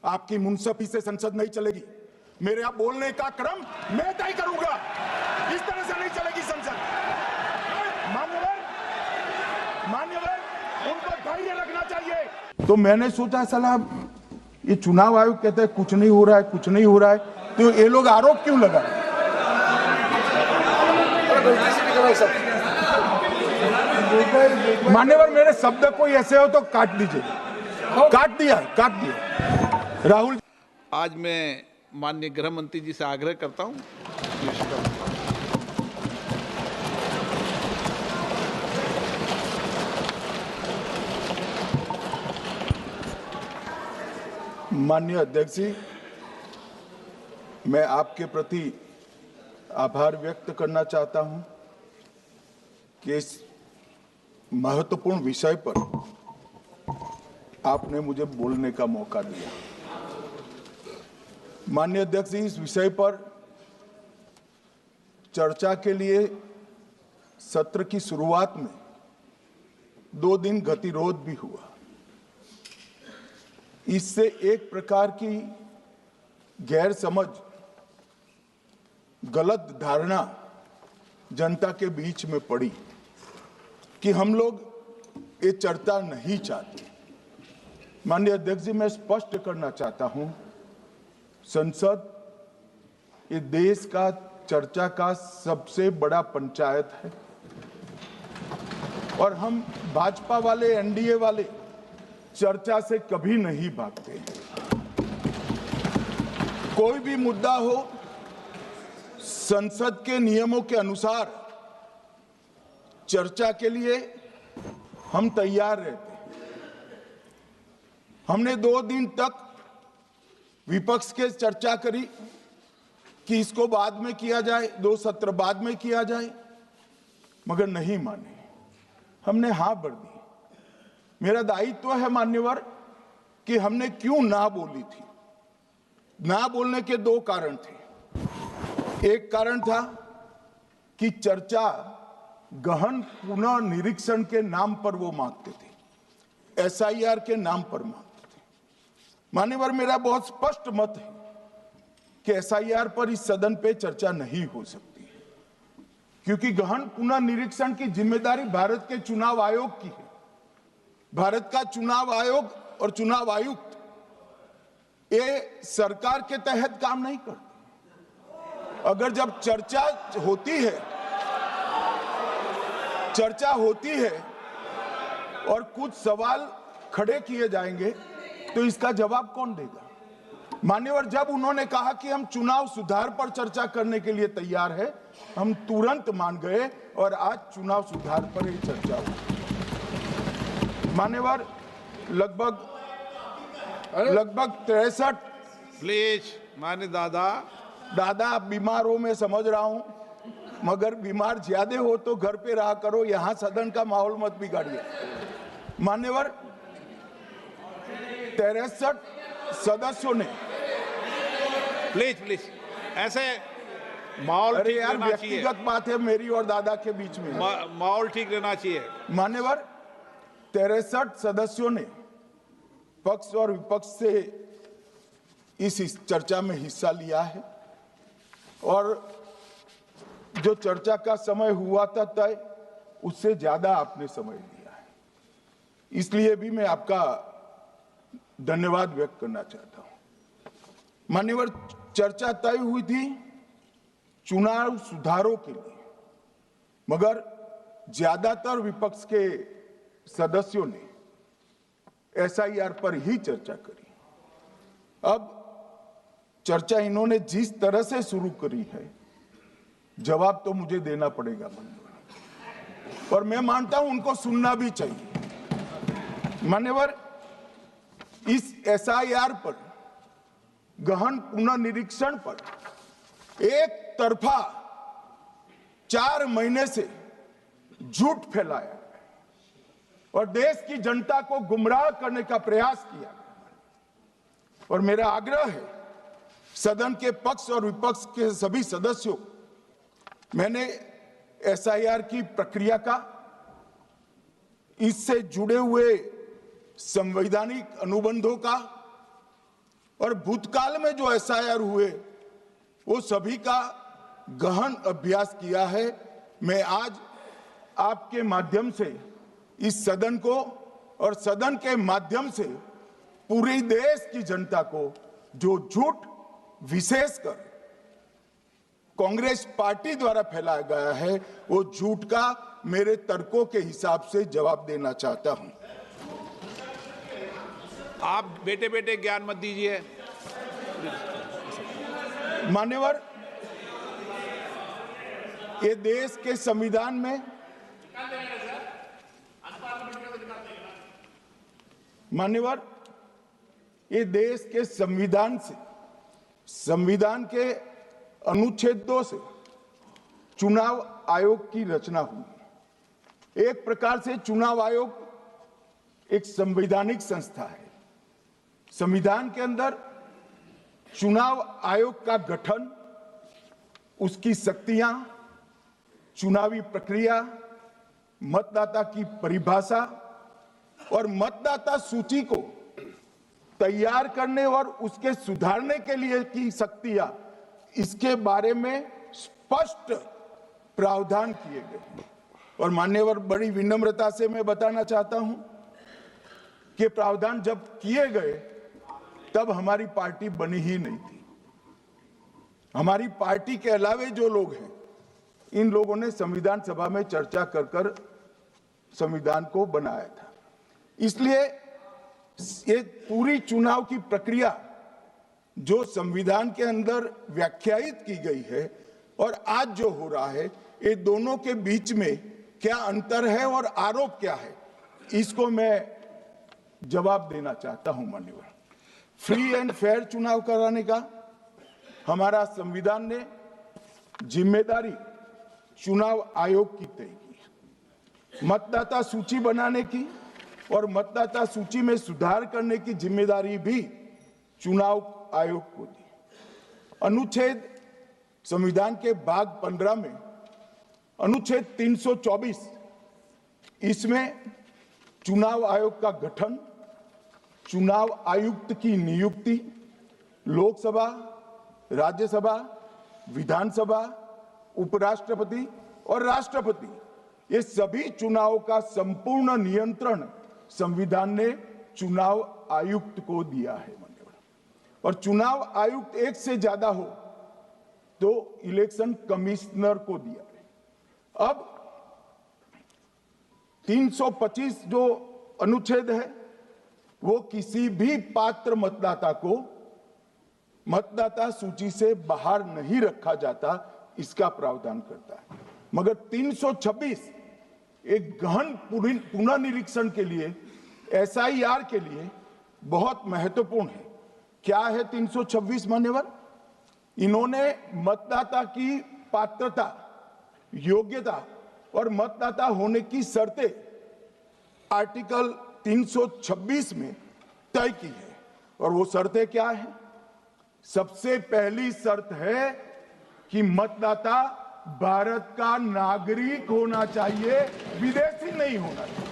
आपकी मुंसफी से संसद नहीं चलेगी। मेरे यहाँ बोलने का क्रम मैं तय करूंगा। इस तरह से नहीं चलेगी संसद। मान्यवर, उनको धैर्य रखना चाहिए। तो मैंने सोचा साला ये चुनाव आयोग कहते हैं कुछ नहीं हो रहा है, कुछ नहीं हो रहा है, तो ये लोग आरोप क्यों लगा? मान्यवर, मेरे शब्द कोई ऐसे हो तो काट दीजिए। काट दिया। राहुल, आज मैं माननीय गृह मंत्री जी से आग्रह करता हूं, माननीय अध्यक्ष जी, मैं आपके प्रति आभार व्यक्त करना चाहता हूं कि इस महत्वपूर्ण विषय पर आपने मुझे बोलने का मौका दिया। माननीय अध्यक्ष जी, इस विषय पर चर्चा के लिए सत्र की शुरुआत में 2 दिन गतिरोध भी हुआ। इससे एक प्रकार की गैर समझ, गलत धारणा जनता के बीच में पड़ी कि हम लोग ये चर्चा नहीं चाहते। माननीय अध्यक्ष जी, मैं स्पष्ट करना चाहता हूं, संसद ये देश का चर्चा का सबसे बड़ा पंचायत है और हम भाजपा वाले, एनडीए वाले चर्चा से कभी नहीं भागते। कोई भी मुद्दा हो, संसद के नियमों के अनुसार चर्चा के लिए हम तैयार रहते हैं। हमने 2 दिन तक विपक्ष के चर्चा करी कि इसको बाद में किया जाए, 2 सत्र बाद में किया जाए, मगर नहीं माने। हमने हाँ भर दी। मेरा दायित्व है मान्यवर कि हमने क्यों ना बोली थी। ना बोलने के 2 कारण थे। एक कारण था कि चर्चा गहन पुनः निरीक्षण के नाम पर वो मांगते थे, एसआईआर के नाम पर मांगते थे। मान्यवर, मेरा बहुत स्पष्ट मत है कि एसआईआर पर इस सदन पे चर्चा नहीं हो सकती, क्योंकि गहन पुनः निरीक्षण की जिम्मेदारी भारत के चुनाव आयोग की है। भारत का चुनाव आयोग और चुनाव आयुक्त ये सरकार के तहत काम नहीं करते। अगर जब चर्चा होती है और कुछ सवाल खड़े किए जाएंगे तो इसका जवाब कौन देगा? मान्यवर, जब उन्होंने कहा कि हम चुनाव सुधार पर चर्चा करने के लिए तैयार है, हम तुरंत मान गए और आज चुनाव सुधार पर ही चर्चा हुई। मान्यवर, लगभग 63। प्लीज मान्य दादा बीमार हो, मैं समझ रहा हूं, मगर बीमार ज्यादा हो तो घर पे रहा करो, यहां सदन का माहौल मत बिगाड़िए। मान्यवर, 63 सदस्यों ने प्लीज ऐसे माहौल ठीक रहना चाहिए। व्यक्तिगत बात है मेरी और दादा के बीच में, माहौल ठीक रहना चाहिए। मान्यवर, 63 सदस्यों ने पक्ष और विपक्ष से इस चर्चा में हिस्सा लिया है और जो चर्चा का समय हुआ था तय, उससे ज्यादा आपने समय दिया है। इसलिए भी मैं आपका धन्यवाद व्यक्त करना चाहता हूं। मान्यवर, चर्चा तय हुई थी चुनाव सुधारों के लिए, मगर ज्यादातर विपक्ष के सदस्यों ने एसआईआर पर ही चर्चा करी। अब चर्चा इन्होंने जिस तरह से शुरू करी है, जवाब तो मुझे देना पड़ेगा मान्यवर, और मैं मानता हूं उनको सुनना भी चाहिए। मान्यवर, इस एसआईआर पर, गहन पुनर्निरीक्षण पर एक तरफा 4 महीने से झूठ फैलाया और देश की जनता को गुमराह करने का प्रयास किया। और मेरा आग्रह है सदन के पक्ष और विपक्ष के सभी सदस्यों, मैंने एसआईआर की प्रक्रिया का, इससे जुड़े हुए संवैधानिक अनुबंधों का और भूतकाल में जो एसआईआर हुए वो सभी का गहन अभ्यास किया है। मैं आज आपके माध्यम से इस सदन को और सदन के माध्यम से पूरे देश की जनता को जो झूठ विशेषकर कांग्रेस पार्टी द्वारा फैलाया गया है वो झूठ का मेरे तर्कों के हिसाब से जवाब देना चाहता हूं। आप बेटे बेटे ज्ञान मत दीजिए। मान्यवर, ये देश के संविधान में मान्यवर ये देश के संविधान से संविधान के अनुच्छेद 2 से चुनाव आयोग की रचना हुई। एक प्रकार से चुनाव आयोग एक संवैधानिक संस्था है। संविधान के अंदर चुनाव आयोग का गठन, उसकी शक्तियां, चुनावी प्रक्रिया, मतदाता की परिभाषा और मतदाता सूची को तैयार करने और उसके सुधारने के लिए की शक्तियां, इसके बारे में स्पष्ट प्रावधान किए गए। और मान्यवर, बड़ी विनम्रता से मैं बताना चाहता हूं कि प्रावधान जब किए गए तब हमारी पार्टी बनी ही नहीं थी। हमारी पार्टी के अलावे जो लोग हैं, इन लोगों ने संविधान सभा में चर्चा कर संविधान को बनाया था। इसलिए ये पूरी चुनाव की प्रक्रिया जो संविधान के अंदर व्याख्यायित की गई है और आज जो हो रहा है, ये दोनों के बीच में क्या अंतर है और आरोप क्या है, इसको मैं जवाब देना चाहता हूं। माननीय, फ्री एंड फेयर चुनाव कराने का हमारा संविधान ने जिम्मेदारी चुनाव आयोग की तय की। मतदाता सूची बनाने की और मतदाता सूची में सुधार करने की जिम्मेदारी भी चुनाव आयोग को दी। अनुच्छेद संविधान के भाग 15 में अनुच्छेद 324, इसमें चुनाव आयोग का गठन, चुनाव आयुक्त की नियुक्ति, लोकसभा, राज्यसभा, विधानसभा, उपराष्ट्रपति और राष्ट्रपति, ये सभी चुनाव का संपूर्ण नियंत्रण संविधान ने चुनाव आयुक्त को दिया है। और चुनाव आयुक्त एक से ज्यादा हो तो इलेक्शन कमिश्नर को दिया है। अब 325 जो अनुच्छेद है वो किसी भी पात्र मतदाता को मतदाता सूची से बाहर नहीं रखा जाता, इसका प्रावधान करता है। मगर 326 एक गहन पुनर्निरीक्षण के लिए, एसआईआर के लिए बहुत महत्वपूर्ण है। क्या है 326 मान्यवर? इन्होंने मतदाता की पात्रता, योग्यता और मतदाता होने की शर्तें आर्टिकल 326 में तय की है। और वो शर्तें क्या है? सबसे पहली शर्त है कि मतदाता भारत का नागरिक होना चाहिए, विदेशी नहीं होना चाहिए।